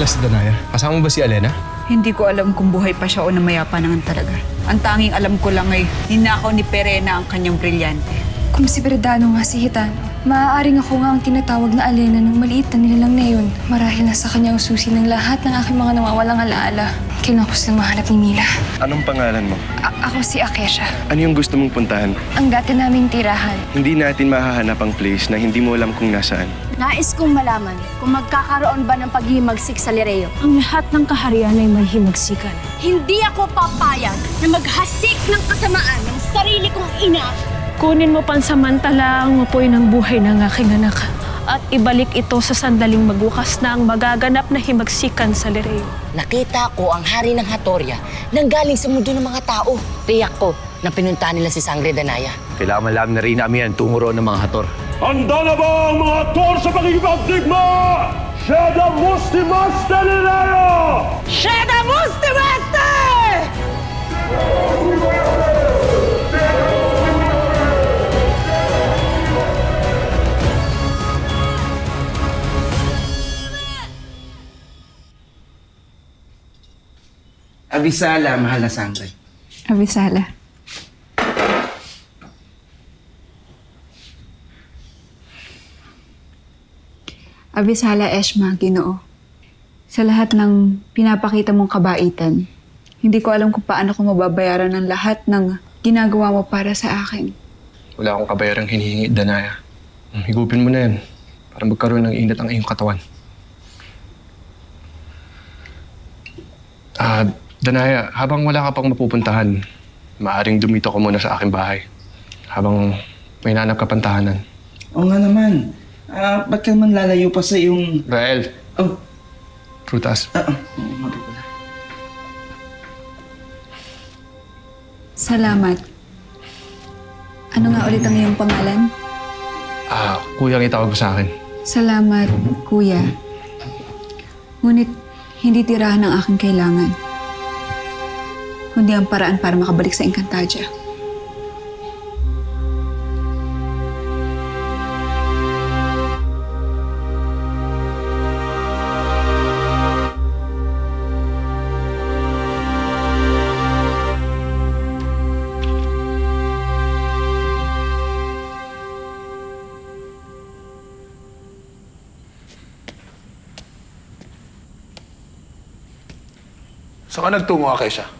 pala si Danaya? Kasama mo ba si Alena? Hindi ko alam kung buhay pa siya o namayapa na nga talaga. Ang tanging alam ko lang ay ninakaw ni Perena ang kanyang brilyante. Kung si Bredano nga si Hitano, maaaring ako nga ang tinatawag na Alena ng maliit na nilalang na yun. Marahil na sa kanya ang susi ng lahat ng aking mga nawawalang alaala. Kailangan ko silang mahanap ni Mila. Anong pangalan mo? Ako si Akesha. Ano yung gusto mong puntahan? Ang dati naming tirahan. Hindi natin mahahanap ang place na hindi mo alam kung nasaan. Nais kong malaman kung magkakaroon ba ng paghihimagsik sa Lireo. Ang lahat ng kaharian ay may himagsikan. Hindi ako papayag na maghasik ng kasamaan ng sarili kong ina. Kunin mo pansamantala ang apoy ng buhay ng aking anak at ibalik ito sa sandaling magwakas na ang magaganap na himagsikan sa Lireo. Nakita ko ang hari ng Hatoria nang galing sa mundo ng mga tao. Tiyak ko na pinuntahan nila si Sangre Danaya. Kailangan malaman na rin namin ang tungo roon ng mga Hator. Handa na ba ang mga Hator sa pagkikipagdigma? Sheda Musti Master Lireo! Sheda Musti Master! Abisala, mahal na Sangre. Abisala. Abisala, Eshma, Ginoo. Sa lahat ng pinapakita mong kabaitan, hindi ko alam kung paano ko mababayaran ng lahat ng ginagawa mo para sa akin. Wala akong kabayarang hinihingi, Danaya. Higupin mo na yan para magkaroon ng init ang iyong katawan. Danaya, habang wala ka pang mapupuntahan, maaaring dumito ko muna sa aking bahay. Habang may nanap ka pantahanan. Oo nga naman. Ba't ka man lalayo pa sa iyong... Rael. Oh. Prutas. Oo, pala. Salamat. Ano nga ulit ang iyong pangalan? Kuya ang itawag mo sa akin. Salamat, Kuya. Ngunit hindi tirahan ang aking kailangan, kundi ang paraan para makabalik sa Encantadia. Saan ka nagtungo, Akesha?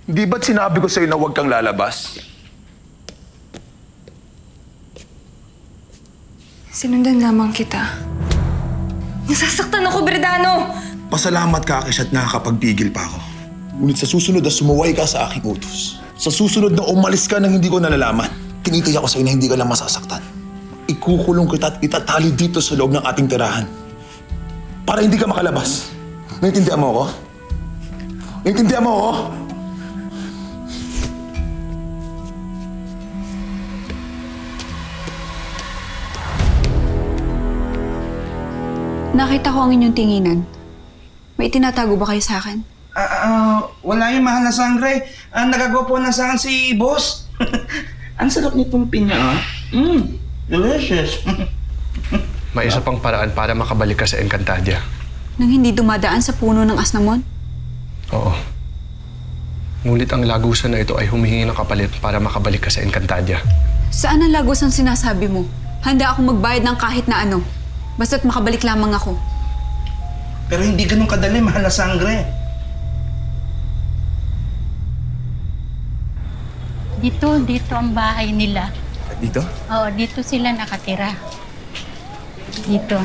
Di ba't sinabi ko sa'yo na huwag kang lalabas? Sinundan lamang kita. Nasasaktan ako, Bredano! Pasalamat ka, Akesha, at nakakapagpigil pa ako. Ngunit sa susunod na sumuway ka sa aking utos. Sa susunod na umalis ka nang hindi ko nalalaman. Tinitiyak ko sa'yo na hindi ka lang masasaktan. Ikukulong kita at itatali dito sa loob ng ating tirahan. Para hindi ka makalabas. Naintindihan mo ako? Naintindihan mo ako? Nakita ko ang inyong tinginan. May tinatago ba kayo sa akin? Wala yung mahal na Sangre. Nagagawa po na sa akin si Boss. Ang sarap nitong pinya, delicious. May isa pang paraan para makabalik ka sa Encantadia. Nang hindi dumadaan sa puno ng asnamon? Oo. Ngunit ang lagusan na ito ay humihingi ng kapalit para makabalik ka sa Encantadia. Saan ang lagusan sinasabi mo? Handa akong magbayad ng kahit na ano. Basta't makabalik lamang ako. Pero hindi ganun kadali, mahal na Sangre. Dito ang bahay nila. Dito? Oo, dito sila nakatira. Dito.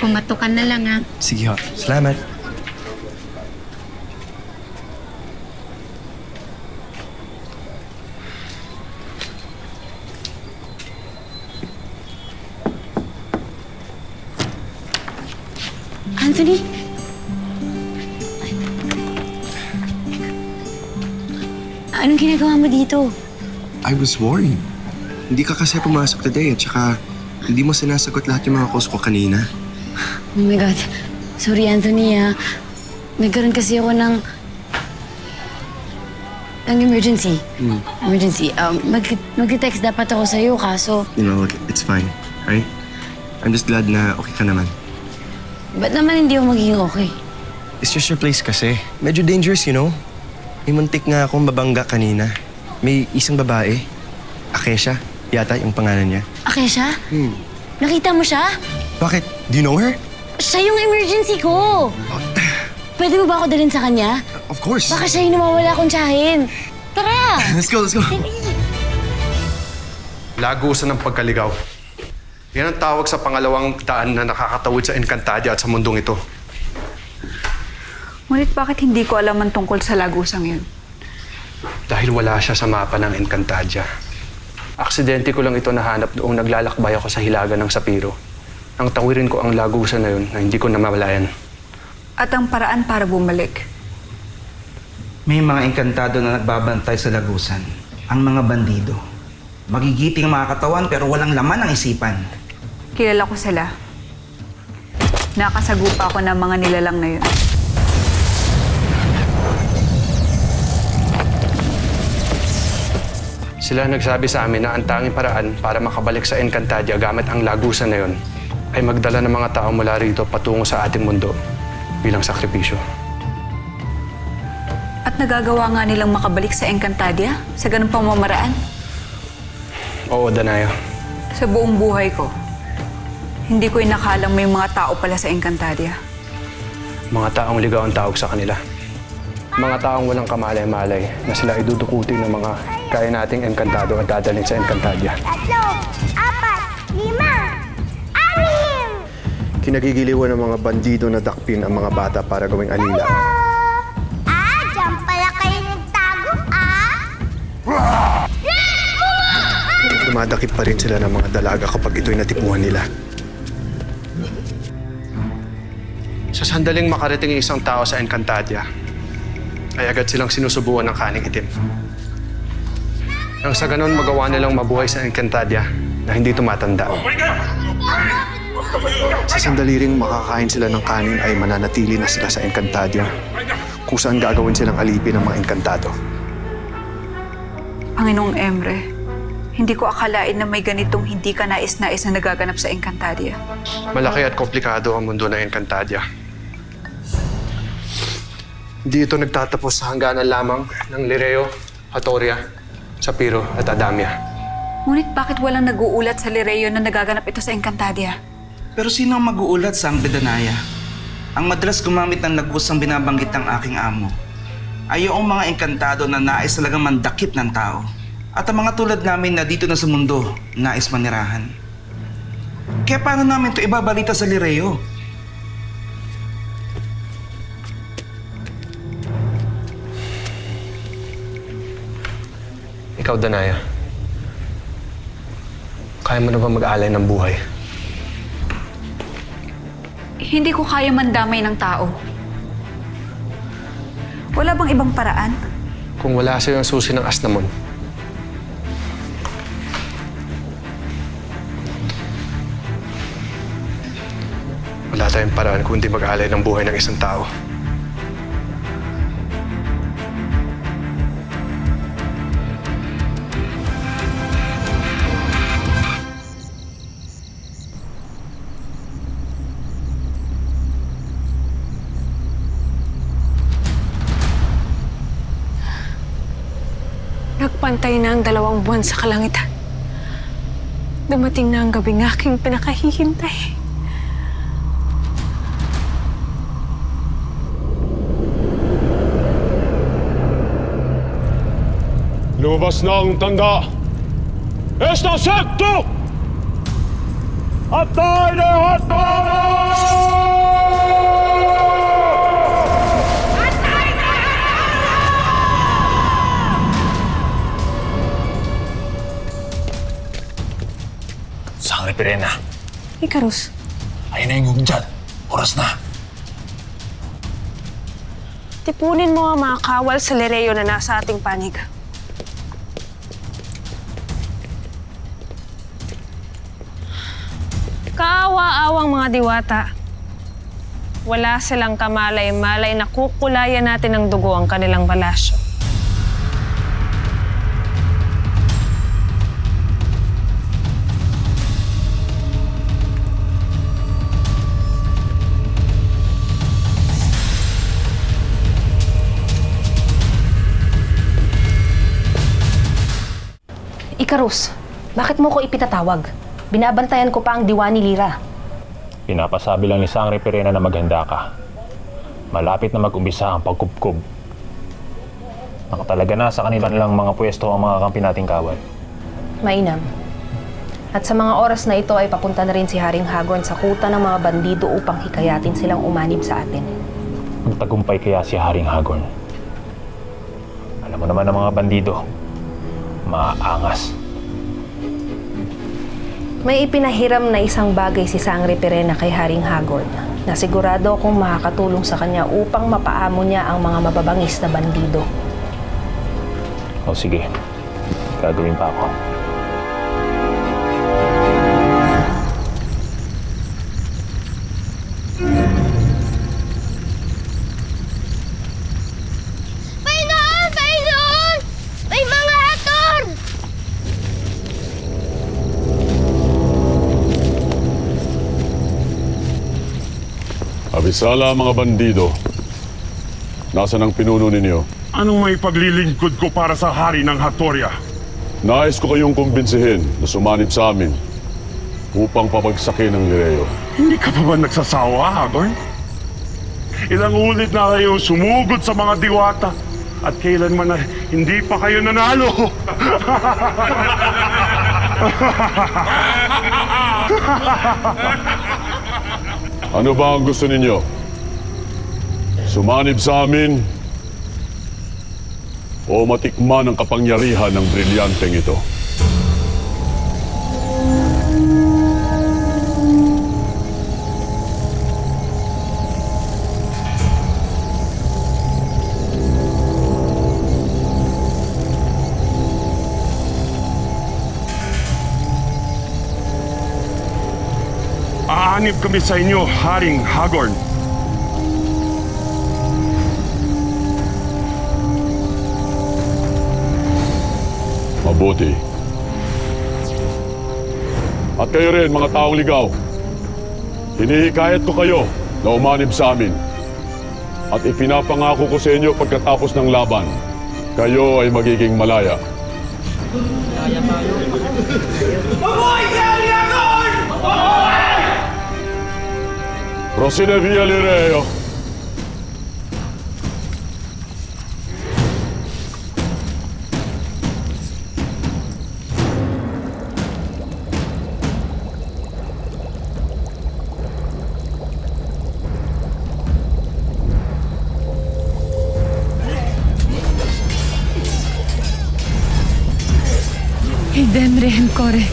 Pumatukan na lang, ha? Sige ho. Salamat. Anthony? Anong ginagawa mo dito? I was worried. Hindi ka kasi pumasok today at saka hindi mo sinasagot lahat yung mga calls ko kanina. Oh my God. Sorry, Anthony, ha. Nagkaroon kasi ako ng emergency. Emergency. Mag-text dapat ako sa'yo, kaso... You know, look, it's fine, right? I'm just glad na okay ka naman. Ba't naman hindi ako magiging okay? It's just your place kasi. Medyo dangerous, you know? May muntik nga akong mabangga kanina. May isang babae. Akesha, yata yung pangalan niya. Akesha? Nakita mo siya? Bakit? Do you know her? Siya yung emergency ko! Pwede mo ba ako dalhin sa kanya? Of course. Baka siya yung nawawala akong tiyahin. Tara! Let's go, let's go. Lagusan ng pagkaligaw. Yan ang tawag sa pangalawang daan na nakakatawid sa Encantadia at sa mundong ito. Ngunit bakit hindi ko alam ang tungkol sa lagusang yun? Dahil wala siya sa mapa ng Encantadia. Aksidente ko lang ito nahanap noong naglalakbay ako sa hilaga ng Sapiro. Nang tawirin ko ang lagusan na yun na hindi ko namamalayan. At ang paraan para bumalik? May mga engkantado na nagbabantay sa lagusan. Ang mga bandido. Magigiting ang mga katawan pero walang laman ang isipan. Kilala ko sila. Nakasagupa ako ng mga nilalang na yun. Sila nagsabi sa amin na ang tanging paraan para makabalik sa Encantadia gamit ang lagusan na yun ay magdala ng mga tao mula rito patungo sa ating mundo bilang sakripisyo. At nagagawa nga nilang makabalik sa Encantadia? Sa ganung pamamaraan? Oo, Danaya. Sa buong buhay ko, hindi ko inakalang may mga tao pala sa Encantadia. Mga taong ligaw ang tawag sa kanila. Mga taong walang kamalay-malay na sila idudukutin ng mga kaya nating Encantado at dadalhin sa Encantadia. 3, 4, 5, 6! Kinagigiliwan ng mga bandido na dakpin ang mga bata para gawing alila. Diyan pala kayo nagtago, Dumadakip pa rin sila ng mga dalaga kapag ito'y natipuhan nila. Sa sandaling makarating ang isang tao sa Encantadia, ay agad silang sinusubuan ng kaning itim. Nang sa ganon magawa nilang mabuhay sa Encantadia na hindi tumatanda. Sa sandali ring makakain sila ng kanin ay mananatili na sila sa Encantadia kung saan gagawin silang alipin ng mga Encantado. Panginoong Emre, hindi ko akalain na may ganitong hindi ka nais-nais na nagaganap sa Encantadia. Malaki at komplikado ang mundo ng Encantadia. Hindi ito nagtatapos sa hangganan lamang ng Lireo, Hatoria, Sapiro at Adamia. Ngunit bakit walang nag-uulat sa Lireo na nagaganap ito sa Encantadia? Pero sino ang mag-uulat sa Danaya? Ang madalas gumamit ng lagusang binabanggit ng aking amo ay yung mga engkantado na nais talagang mandakip ng tao. At ang mga tulad namin na dito na sa mundo, nais manirahan. Kaya paano namin ito ibabalita sa Lireo? Ikaw, Danaya. Kaya mo na ba mag-alay ng buhay? Hindi ko kaya mandamay ng tao. Wala bang ibang paraan? Kung wala sa'yo ang susi ng asnamon, wala tayong paraan kundi mag-alay ng buhay ng isang tao. Nagpantay na ang 2 buwan sa kalangitan. Dumating na ang gabing aking pinakahihintay. Lumabas na ang tanda. Esta secto! Atay na hotdog! Sangre Pirena. Icarus. Ayun na yung hugdyan. Oras na. Tipunin mo ang mga kawal sa Lireo na nasa ating panig. Kaawa-awang mga diwata. Wala silang kamalay-malay na kukulayan natin ng dugo ang kanilang palasyo. Icarus, bakit mo ko ipinatawag? Binabantayan ko pa ang diwa ni Lyra. Pinapasabi lang ni Sangre Pirena na maghanda ka. Malapit na mag-umpisa ang pagkubkob. Nakatalaga na sa kanila nilang mga pwesto ang mga kampi nating kawal. Mainam. At sa mga oras na ito ay papunta na rin si Haring Hagorn sa kuta ng mga bandido upang hikayatin silang umanib sa atin. Magtagumpay kaya si Haring Hagorn? Alam mo naman ang mga bandido, maaangas. May ipinahiram na isang bagay si Sangre Pirena kay Haring Hagorn na sigurado akong makakatulong sa kanya upang mapaamo niya ang mga mababangis na bandido. O sige, gagawin pa ako. Panginoon! Panginoon! May mga hator! Abisala mga bandido. Nasaan ang pinuno ninyo? Anong may paglilingkod ko para sa hari ng Hatoria? Nais ko kayong kumbinsihin na sumanib sa amin upang pabagsakin ang Lireo. Hindi ka pa ba nagsasawa, Hagorn? Ilang ulit na kayo sumugod sa mga diwata at kailanman na hindi pa kayo nanalo. Ano ba ang gusto ninyo? Sumanib sa amin o matikman ang kapangyarihan ng brilyanteng ito? Aanib kami sa inyo, Haring Hagorn. Mabuti. At kayo rin, mga taong ligaw. Hinihikayat ko kayo na umanib sa amin. At ipinapangako ko sa inyo pagkatapos ng laban, kayo ay magiging malaya. Malaya tayo. Mabuhay si Haring Hagorn! Mabuhay! Procede via Lireo. Hildemre Hemcore,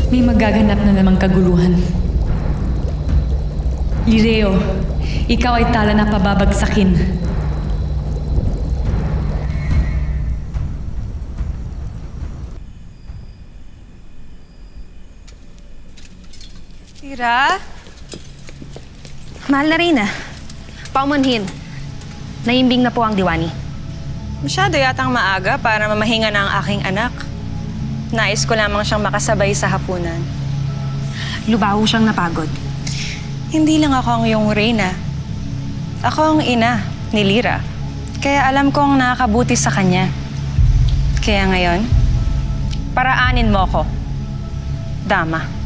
may magaganap na namang kaguluhan. Lireo, ikaw ay tala na pababagsakin. Lyra? Mahal na Reyna. Paumanhin. Naimbing na po ang diwani. Masyado yatang maaga para mamahinga na ang aking anak. Nais ko lamang siyang makasabay sa hapunan. Lubaho siyang napagod. Hindi lang ako ang iyong Reyna. Ako ang ina ni Lyra. Kaya alam kong nakakabuti sa kanya. Kaya ngayon, paraanin mo ko, Dama.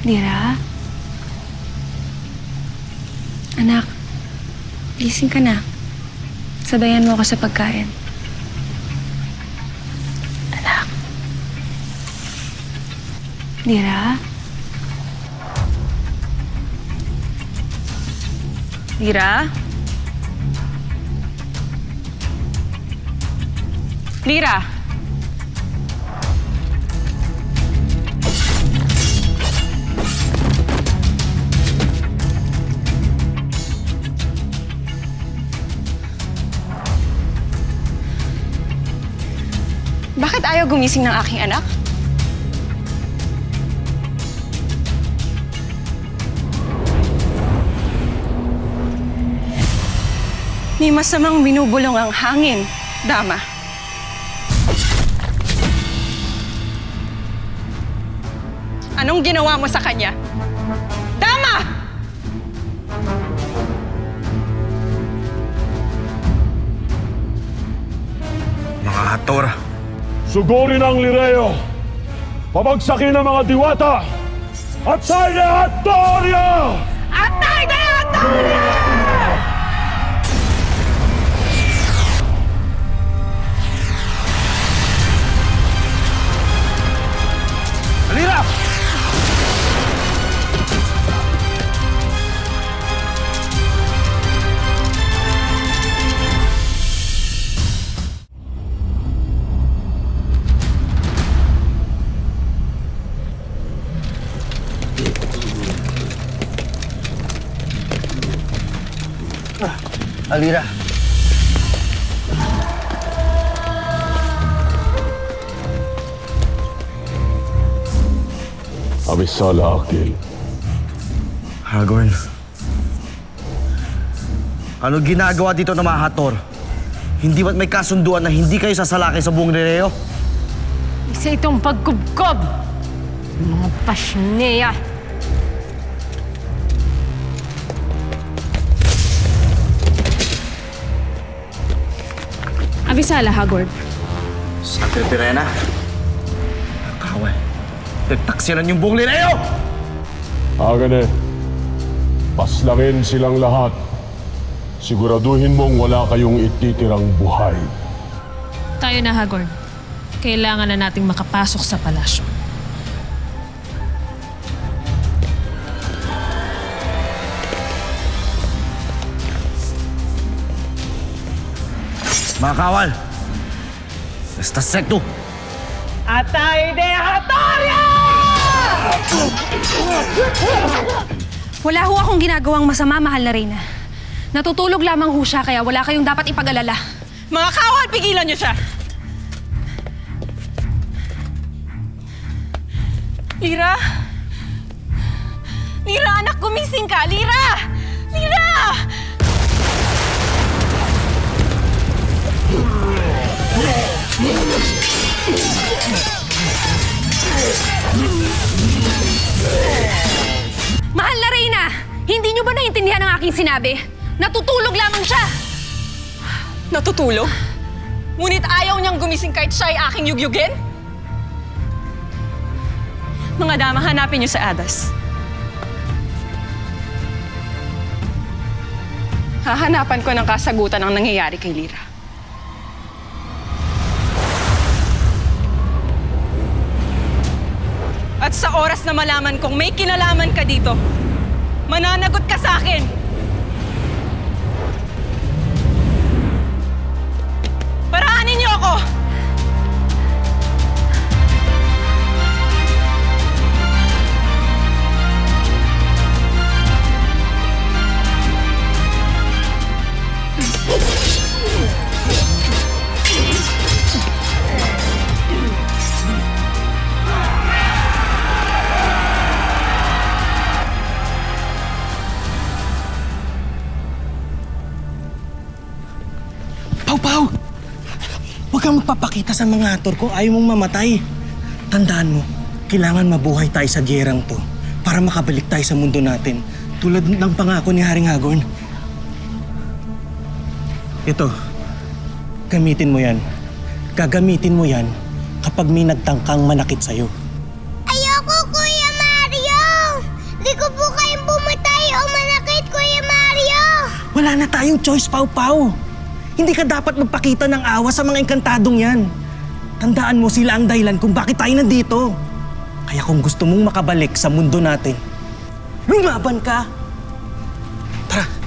Lyra? Anak, gising ka na. Sabayan mo ako sa pagkain. Anak. Lyra? Lyra? Lyra? Bakit ayaw gumising ng aking anak? Ni masamang binubulong ang hangin, Dama. Anong ginawa mo sa kanya? Dama! Mga Hator! Sugurin ang Lireo! Pabagsakin ang mga diwata! Atay na Hatoria! Atay na Hatoria! Alira! Alira. Abisala, Akil. Hagorn. Ano ginagawa dito ng mga Hator? Hindi ba't may kasunduan na hindi kayo sasalakay sa buong Lireo? Isa itong pagkubkob ng mga pasneya. Abisala, Hagorn. Sangre Pirena. Kawal. Nagtaksilan yung buong Lireo! Agane, paslangin silang lahat. Siguraduhin mong wala kayong ititirang buhay. Tayo na, Hagorn. Kailangan na nating makapasok sa palasyo. Mga kawal! Basta sekto! Atay de Hatoria! Wala ho akong ginagawang masama, mahal na Reyna. Natutulog lamang ho siya, kaya wala kayong dapat ipag-alala. Mga kawal, pigilan niyo siya! Lira! Lira, anak, gumising ka! Lira! Lira! Mahal na Reyna! Hindi niyo ba naintindihan ang aking sinabi? Natutulog lamang siya! Natutulog? Ngunit ayaw niyang gumising kahit siya ay aking yugyugin? Mga dama, hanapin niyo sa Adas. Hahanapan ko ng kasagutan ang nangyayari kay Lira. At sa oras na malaman kong may kinalaman ka dito, mananagot ka sa akin! Paraanin niyo ako! Pau! Huwag kang magpapakita sa mga Hator kung ayaw mong mamatay. Tandaan mo, kailangan mabuhay tayo sa gyerang to para makabalik tayo sa mundo natin tulad ng pangako ni Haring Hagorn. Ito, gamitin mo yan. Gagamitin mo yan kapag may nagtangkang manakit sa'yo. Ayoko, Kuya Mario! Di ko po kayong pumatay o manakit, Kuya Mario! Wala na tayong choice, Pau. Hindi ka dapat magpakita ng awa sa mga engkantadong yan. Tandaan mo, sila ang dahilan kung bakit tayo nandito. Kaya kung gusto mong makabalik sa mundo natin, lumaban ka! Tara!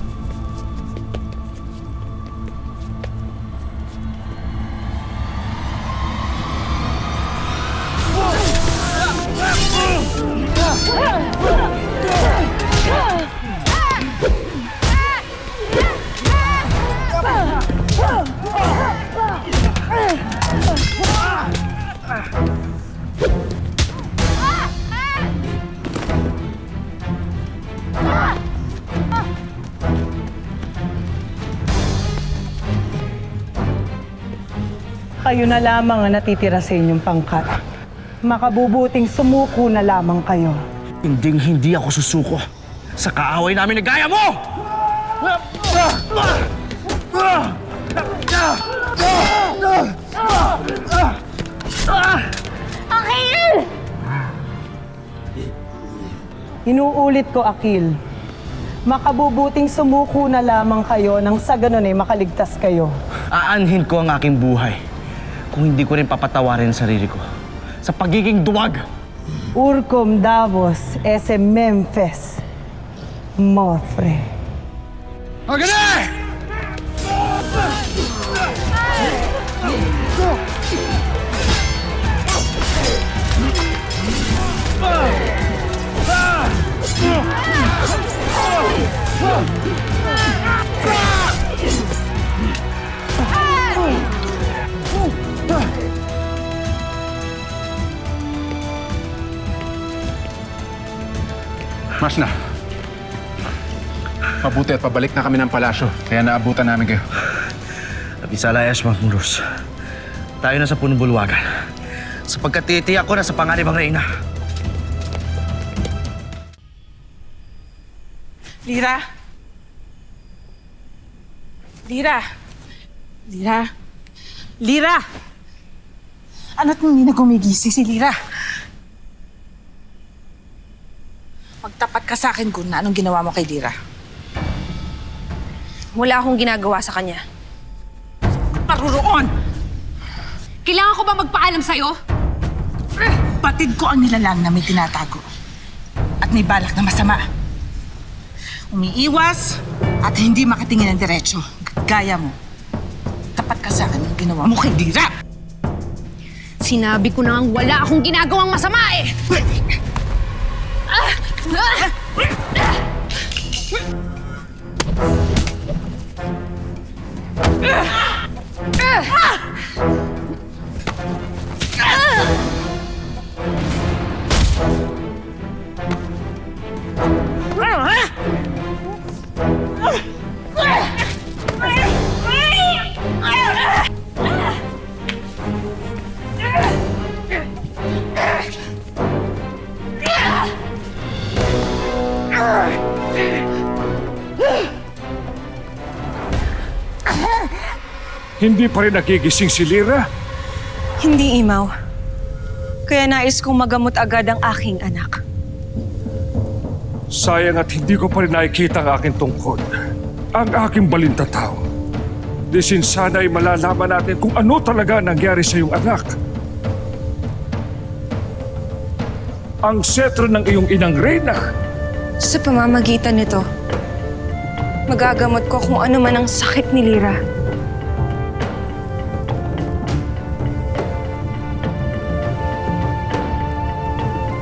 Kayo na lamang ang natitira sa inyong pangkat. Makabubuting sumuko na lamang kayo. Hindi ako susuko sa kaaway namin na gaya mo! Akil! Inuulit ko, Akil. Makabubuting sumuko na lamang kayo nang sa ganun ay makaligtas kayo. Aanhin ko ang aking buhay kung hindi ko rin papatawarin ang sarili ko sa pagiging duwag. Urcom Davos ese Memphis Mofre. Agad! Mas na. Mabuti at pabalik na kami ng palasyo. Kaya naabutan namin kayo. Abisala Eshma Muros. Tayo na sa punong bulwagan. Sapagkat titiyak ko na sa panganibang reyna. Lira! Lira! Lira! Lira! Ano't hindi na gumigising si Lira? Magtapat ka sa akin kung anong ginawa mo kay Lira. Wala akong ginagawa sa kanya. Paruroon! Kailangan ko ba magpaalam sa'yo? Batid ko ang nilalang na may tinatago. At may balak na masama. Umiiwas at hindi makatingin ng diretso. Gaya mo. Tapat ka sa akin ang ginawa mo kay Lira. Sinabi ko na ngang wala akong ginagawang masama eh! Hindi pa rin nagigising si Lira. Hindi, Imaw. Kaya nais kong magamot agad ang aking anak. Sayang at hindi ko pa rin nakikita ang aking tungkod. Ang aking balintatao. Disin sana ay malalaman natin kung ano talaga nangyari sa iyong anak. Ang setro ng iyong inang reyna. Sa pamamagitan nito, magagamot ko kung ano man ang sakit ni Lira.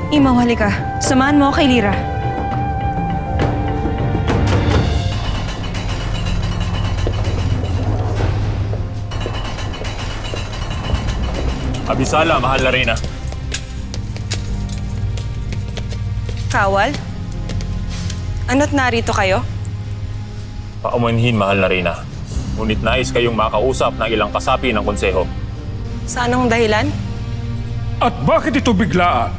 Imaw, halika. Samahan mo kay Lira. Abisala, mahal na reyna. Kawal? Ano't narito kayo? Paumanhin, mahal na reyna. Ngunit nais kayong makausap ng ilang kasapi ng konseho. Sa anong dahilan? At bakit ito biglaan?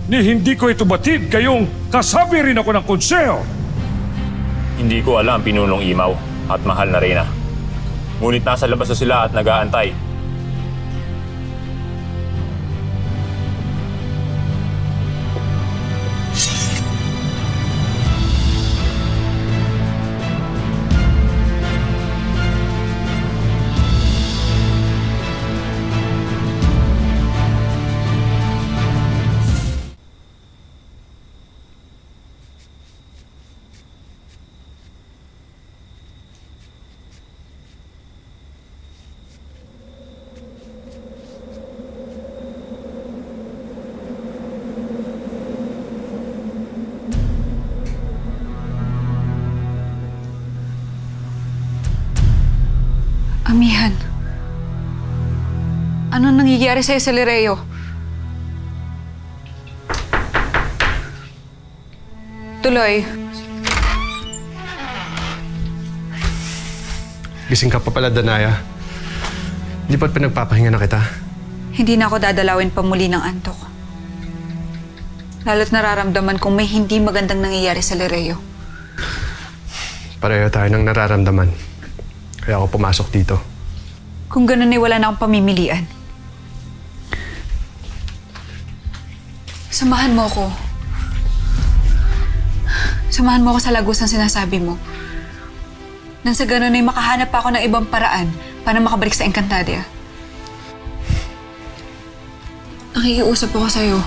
Ni hindi ko ito batid kayong kasabi rin ako ng konseho. Hindi ko alam, Pinunong Imaw at mahal na reyna. Ngunit nasa labas na sila at nag-aantay. Amihan, ano nangyayari sa'yo sa Lireo? Tuloy. Gising ka pa pala, Danaya. Di ba't pinagpapahinga na kita? Hindi na ako dadalawin pa muli ng antok. Lalo't nararamdaman kong may hindi magandang nangyayari sa Lereo. Pareho tayo ng nararamdaman. Kaya ako pumasok dito. Kung ganun ay wala na akong pamimilian. Samahan mo ako. Samahan mo ako sa lagos ng sinasabi mo. Nang sa ganun ay makahanap pa ako ng ibang paraan para makabalik sa Encantadia. Nakikiusap ako sa'yo.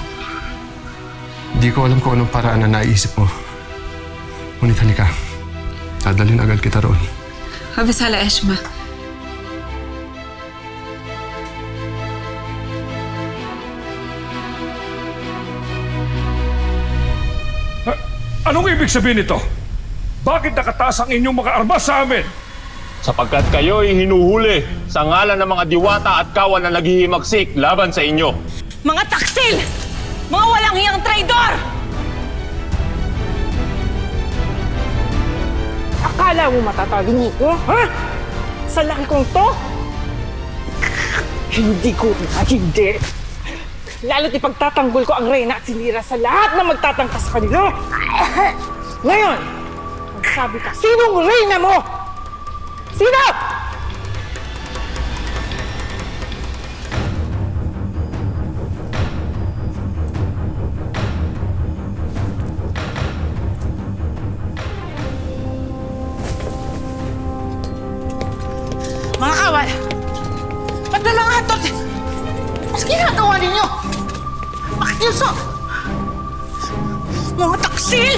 Di ko alam kung anong paraan na naisip mo. Ngunit halika. Dadalhin agad kita roon. Abisala, Eshma. Anong ibig sabihin nito? Bakit nakataas ang inyong mga armas sa amin? Sapagkat kayo'y hinuhuli sa ngalan ng mga diwata at kawan na naghihimagsik laban sa inyo. Mga taksil! Mga walang hiyang traidor! Akala mo matatalingi ko, ha? Sa laki kong to? Hindi ko hindi. Lalo't ipagtatanggol ko ang Reyna at si Lira sa lahat na magtatangkas sa kanila. Ngayon, magsabi ka, sinong Reyna mo? Sino? Mga kawal! Ba't na mga hatod? Mas ginagawa ninyo? Makiuso! Mga taksil!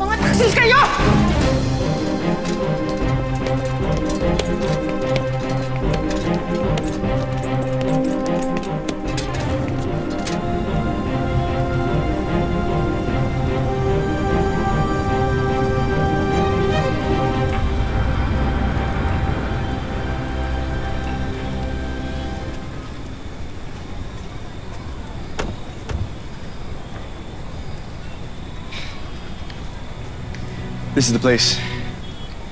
Mga taksil kayo! This is the place.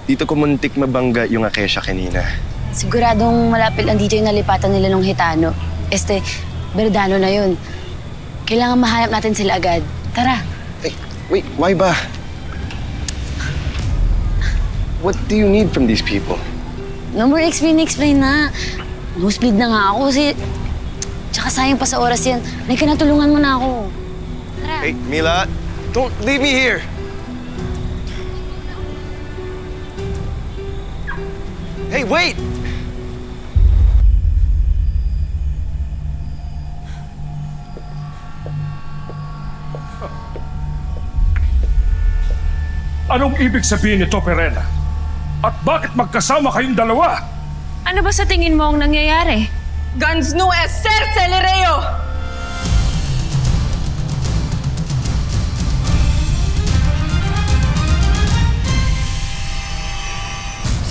Dito ko muntik mabangga yung Acacia kanina. Siguradong malapit lang dito yung nalipatan nila ng Hitano. Verdano na yun. Kailangan mahanap natin sila agad. Tara. Hey, wait, why ba? What do you need from these people? No more explain na. Nosebleed na nga ako kasi... Tsaka sayang pa sa oras yan. May kinatulungan mo na ako. Tara. Hey, Mila, don't leave me here. Hey, wait! Anong ibig sabihin nito, Perena? At bakit magkasama kayong dalawa? Ano ba sa tingin mo ang nangyayari? Guns no es ser Celereo!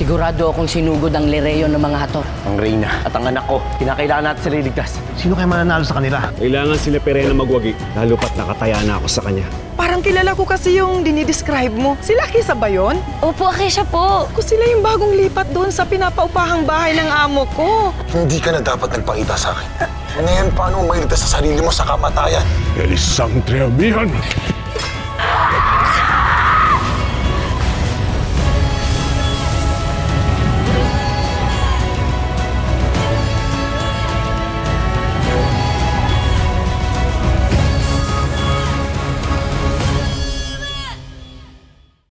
Sigurado akong sinugod ang Lereo ng mga hator. Ang Reyna at ang anak ko, kinakailangan natin sila iligtas. Sino kaya mananalo sa kanila? Kailangan sila Perena magwagi, lalo pat nakataya na ako sa kanya. Parang kilala ko kasi yung dinidescribe mo. Sila Kisa ba yun? Opo, Acacia po. Kung sila yung bagong lipat doon sa pinapaupahang bahay ng amo ko. Hindi ka na dapat nagpakita sa akin. Ngayon, paano mo mailigtas sa sarili mo sa kamatayan? Elisang Treamihan!